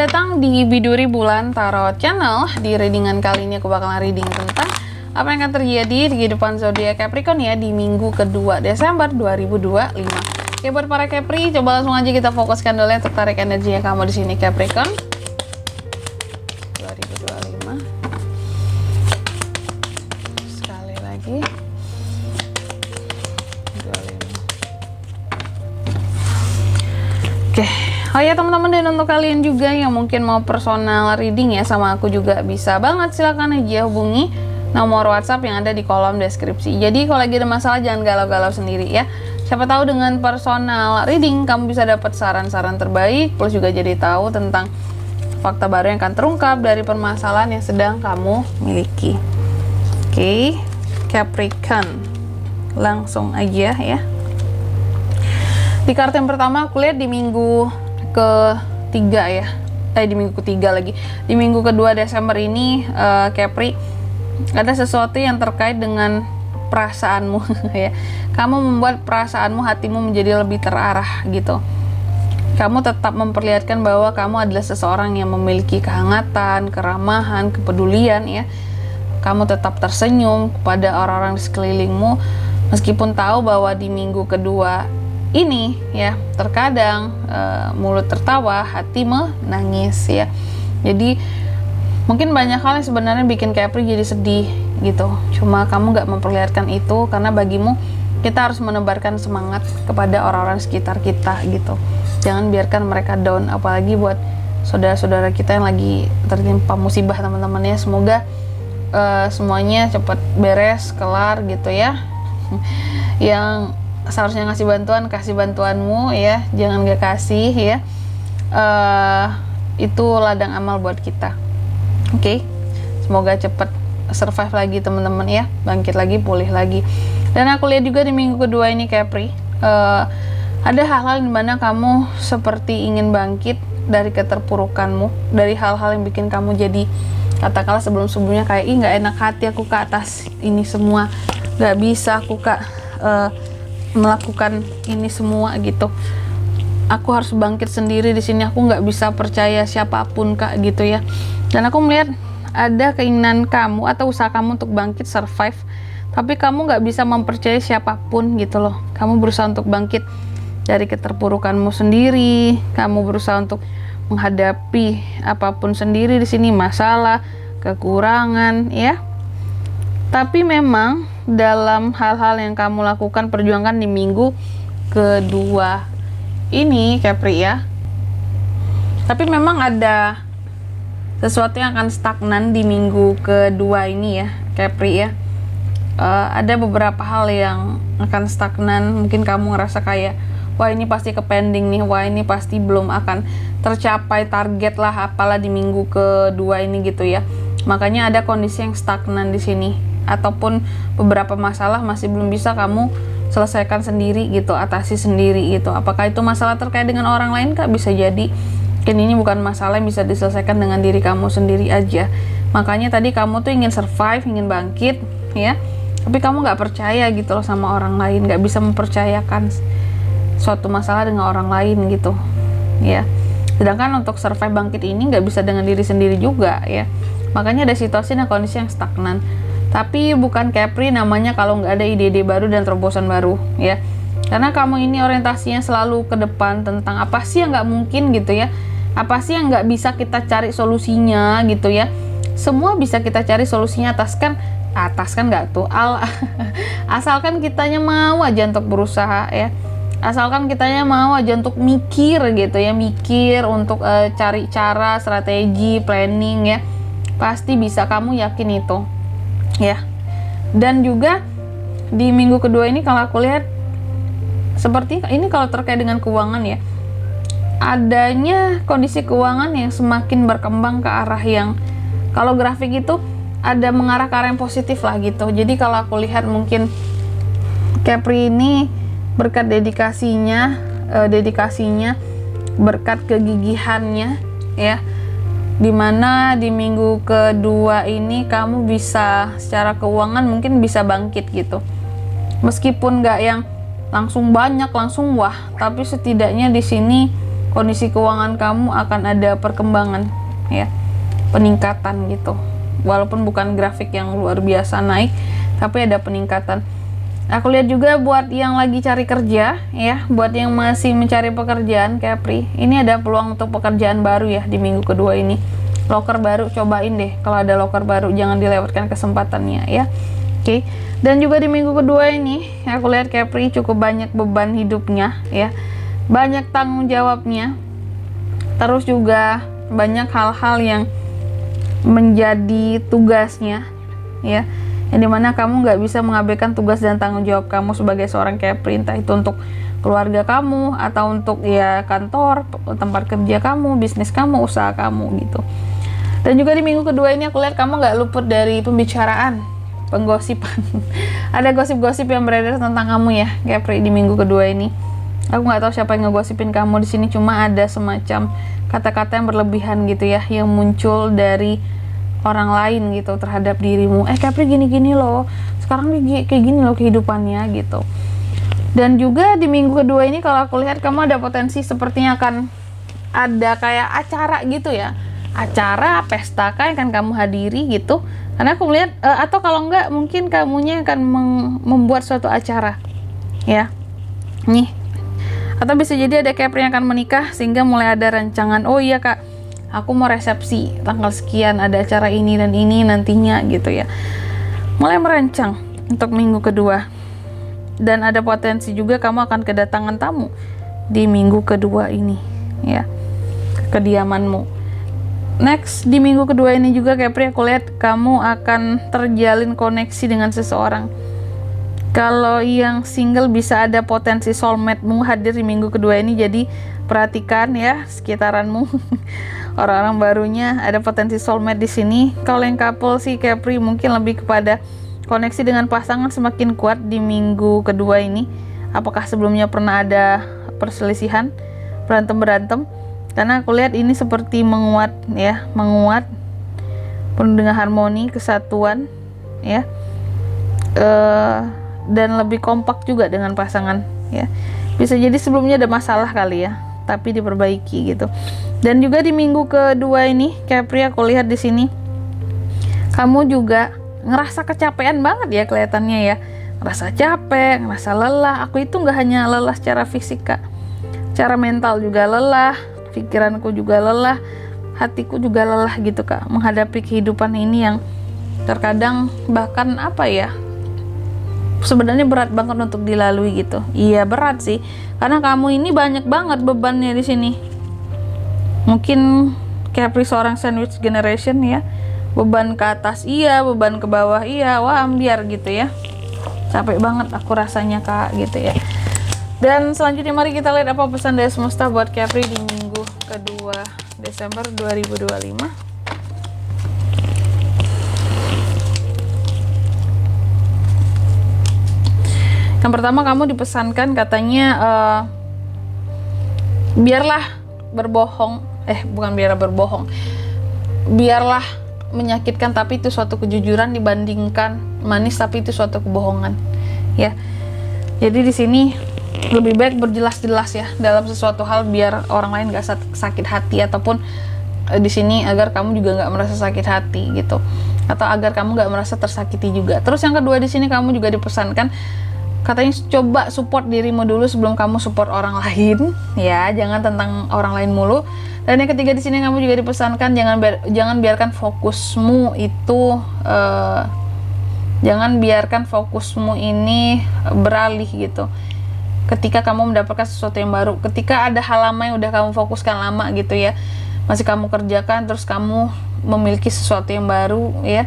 Selamat datang di Biduri Bulan Tarot Channel. Di readingan kali ini aku bakalan reading tentang apa yang akan terjadi di kehidupan zodiak Capricorn ya di minggu kedua Desember 2025. Oke, buat para Capri, coba langsung aja kita fokuskan dulu ya untuk tarik energinya kamu di sini Capricorn 2025. Sekali lagi 25. Oke. Oh ya teman-teman, dan untuk kalian juga yang mungkin mau personal reading ya sama aku juga bisa banget, silahkan aja hubungi nomor WhatsApp yang ada di kolom deskripsi. Jadi kalau lagi ada masalah jangan galau-galau sendiri ya. Siapa tahu dengan personal reading kamu bisa dapat saran-saran terbaik, plus juga jadi tahu tentang fakta baru yang akan terungkap dari permasalahan yang sedang kamu miliki. Oke, Capricorn, langsung aja ya. Di kartu yang pertama aku lihat di minggu ketiga ya, di minggu ketiga lagi, di minggu kedua Desember ini Capri, ada sesuatu yang terkait dengan perasaanmu ya. Kamu membuat perasaanmu, hatimu menjadi lebih terarah gitu. Kamu tetap memperlihatkan bahwa kamu adalah seseorang yang memiliki kehangatan, keramahan, kepedulian ya. Kamu tetap tersenyum kepada orang-orang di sekelilingmu meskipun tahu bahwa di minggu kedua ini ya terkadang mulut tertawa, hati menangis ya. Jadi mungkin banyak hal yang sebenarnya bikin Capri jadi sedih gitu. Cuma kamu nggak memperlihatkan itu karena bagimu kita harus menebarkan semangat kepada orang-orang sekitar kita gitu. Jangan biarkan mereka down, apalagi buat saudara-saudara kita yang lagi tertimpa musibah teman-teman ya. Semoga semuanya cepat beres, kelar gitu ya. Yang seharusnya ngasih bantuan, kasih bantuanmu ya, jangan gak kasih ya. Itu ladang amal buat kita. Oke, semoga cepet survive lagi teman-teman ya, bangkit lagi, pulih lagi. Dan aku lihat juga di minggu kedua ini Capri, ada hal-hal dimana kamu seperti ingin bangkit dari keterpurukanmu, dari hal-hal yang bikin kamu jadi katakanlah sebelum-sebelumnya kayak nggak enak hati aku ke atas ini semua, nggak bisa aku kak melakukan ini semua gitu. Aku harus bangkit sendiri di sini. Aku nggak bisa percaya siapapun kak gitu ya. Dan aku melihat ada keinginan kamu atau usaha kamu untuk bangkit, survive, tapi kamu nggak bisa mempercayai siapapun gitu loh. Kamu berusaha untuk bangkit dari keterpurukanmu sendiri. Kamu berusaha untuk menghadapi apapun sendiri di sini, masalah, kekurangan ya. Tapi memang dalam hal-hal yang kamu lakukan, perjuangkan di minggu kedua ini Capri ya, tapi memang ada sesuatu yang akan stagnan di minggu kedua ini ya Capri ya. Ada beberapa hal yang akan stagnan. Mungkin kamu ngerasa kayak wah ini pasti ke pending nih, wah ini pasti belum akan tercapai target lah apalah di minggu kedua ini gitu ya. Makanya ada kondisi yang stagnan di sini, ataupun beberapa masalah masih belum bisa kamu selesaikan sendiri gitu, atasi sendiri gitu. Apakah itu masalah terkait dengan orang lain kak? Bisa jadi. Mungkin ini bukan masalah yang bisa diselesaikan dengan diri kamu sendiri aja. Makanya tadi kamu tuh ingin survive, ingin bangkit ya, tapi kamu nggak percaya gitu loh sama orang lain, nggak bisa mempercayakan suatu masalah dengan orang lain gitu ya. Sedangkan untuk survive bangkit ini nggak bisa dengan diri sendiri juga ya. Makanya ada situasi dan kondisi yang stagnan. Tapi bukan Capri namanya kalau nggak ada ide-ide baru dan terobosan baru ya. Karena kamu ini orientasinya selalu ke depan tentang apa sih yang nggak mungkin gitu ya. Apa sih yang nggak bisa kita cari solusinya gitu ya. Semua bisa kita cari solusinya atas kan nggak tuh asalkan kitanya mau aja untuk berusaha ya. Asalkan kitanya mau aja untuk mikir gitu ya, mikir untuk cari cara, strategi, planning ya. Pasti bisa, kamu yakin itu ya. Dan juga di minggu kedua ini kalau aku lihat seperti ini, kalau terkait dengan keuangan ya, adanya kondisi keuangan yang semakin berkembang ke arah yang kalau grafik itu ada mengarah ke arah yang positif lah gitu. Jadi kalau aku lihat mungkin Capri ini berkat dedikasinya, berkat kegigihannya ya, dimana di minggu kedua ini kamu bisa secara keuangan mungkin bisa bangkit gitu. Meskipun nggak yang langsung banyak, langsung wah, tapi setidaknya di sini kondisi keuangan kamu akan ada perkembangan ya, peningkatan gitu. Walaupun bukan grafik yang luar biasa naik, tapi ada peningkatan. Aku lihat juga buat yang lagi cari kerja ya, buat yang masih mencari pekerjaan Capri, ini ada peluang untuk pekerjaan baru ya di minggu kedua ini. Loker baru, cobain deh kalau ada loker baru, jangan dilewatkan kesempatannya ya. Oke. Dan juga di minggu kedua ini aku lihat Capri cukup banyak beban hidupnya ya, banyak tanggung jawabnya, terus juga banyak hal-hal yang menjadi tugasnya ya, yang dimana kamu nggak bisa mengabaikan tugas dan tanggung jawab kamu sebagai seorang Capri, entah itu untuk keluarga kamu atau untuk ya kantor, tempat kerja kamu, bisnis kamu, usaha kamu gitu. Dan juga di minggu kedua ini aku lihat kamu nggak luput dari pembicaraan, penggosipan. Ada gosip-gosip yang beredar tentang kamu ya Capri di minggu kedua ini. Aku nggak tahu siapa yang ngegosipin kamu di sini, cuma ada semacam kata-kata yang berlebihan gitu ya, yang muncul dari orang lain gitu terhadap dirimu. Capri gini-gini loh, sekarang kayak gini loh kehidupannya gitu. Dan juga di minggu kedua ini kalau aku lihat kamu ada potensi sepertinya akan ada kayak acara gitu ya, acara pesta kan kamu hadiri gitu. Karena aku melihat atau kalau enggak mungkin kamunya akan membuat suatu acara ya nih, atau bisa jadi ada Capri yang akan menikah sehingga mulai ada rancangan, oh iya kak, aku mau resepsi tanggal sekian, ada acara ini dan ini nantinya gitu ya. Mulai merancang untuk minggu kedua. Dan ada potensi juga kamu akan kedatangan tamu di minggu kedua ini ya, kediamanmu. Next, di minggu kedua ini juga Capri aku lihat kamu akan terjalin koneksi dengan seseorang. Kalau yang single bisa ada potensi soulmate-mu hadir di minggu kedua ini, jadi perhatikan ya sekitaranmu. Orang-orang barunya ada potensi soulmate di sini. Kalau yang couple sih Capri mungkin lebih kepada koneksi dengan pasangan semakin kuat di minggu kedua ini. Apakah sebelumnya pernah ada perselisihan, berantem? Karena aku lihat ini seperti menguat ya, menguat penuh dengan harmoni, kesatuan ya, dan lebih kompak juga dengan pasangan ya. Bisa jadi sebelumnya ada masalah kali ya, tapi diperbaiki gitu. Dan juga di minggu kedua ini Capri aku lihat di sini kamu juga ngerasa kecapean banget ya kelihatannya ya, ngerasa capek, ngerasa lelah. Aku itu nggak hanya lelah secara fisik kak, secara mental juga lelah, pikiranku juga lelah, hatiku juga lelah gitu kak, menghadapi kehidupan ini yang terkadang bahkan apa ya, sebenarnya berat banget untuk dilalui gitu. Iya berat sih, karena kamu ini banyak banget bebannya di sini. Mungkin Capri seorang sandwich generation ya, beban ke atas iya, beban ke bawah iya, wah ambiar gitu ya, capek banget aku rasanya kak gitu ya. Dan selanjutnya mari kita lihat apa pesan dari semesta buat Capri di minggu kedua Desember 2025. Yang pertama kamu dipesankan katanya biarlah berbohong, bukan biarlah berbohong, biarlah menyakitkan tapi itu suatu kejujuran dibandingkan manis tapi itu suatu kebohongan ya. Jadi di sini lebih baik berjelas-jelas ya dalam sesuatu hal biar orang lain gak sakit hati, ataupun di sini agar kamu juga nggak merasa sakit hati gitu, atau agar kamu nggak merasa tersakiti juga. Terus yang kedua di sini kamu juga dipesankan katanya coba support dirimu dulu sebelum kamu support orang lain ya, jangan tentang orang lain mulu. Dan yang ketiga di sini kamu juga dipesankan jangan biarkan fokusmu itu jangan biarkan fokusmu ini beralih gitu ketika kamu mendapatkan sesuatu yang baru, ketika ada hal lama yang udah kamu fokuskan lama gitu ya, masih kamu kerjakan, terus kamu memiliki sesuatu yang baru ya,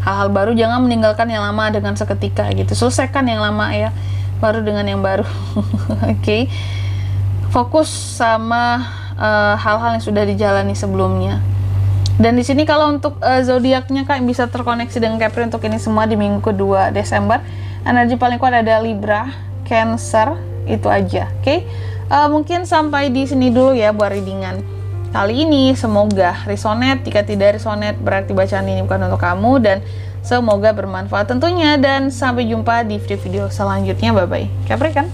hal-hal baru, jangan meninggalkan yang lama dengan seketika gitu, selesaikan yang lama ya, baru dengan yang baru. Oke. Fokus sama hal-hal yang sudah dijalani sebelumnya. Dan di sini kalau untuk zodiaknya kak bisa terkoneksi dengan Capri untuk ini semua di minggu kedua Desember. Energi paling kuat ada Libra, Cancer, itu aja. Oke. Mungkin sampai di sini dulu ya buat readingan kali ini. Semoga resonate. Jika tidak resonate berarti bacaan ini bukan untuk kamu, dan semoga bermanfaat tentunya. Dan sampai jumpa di video-video selanjutnya. Bye bye. Capri kan?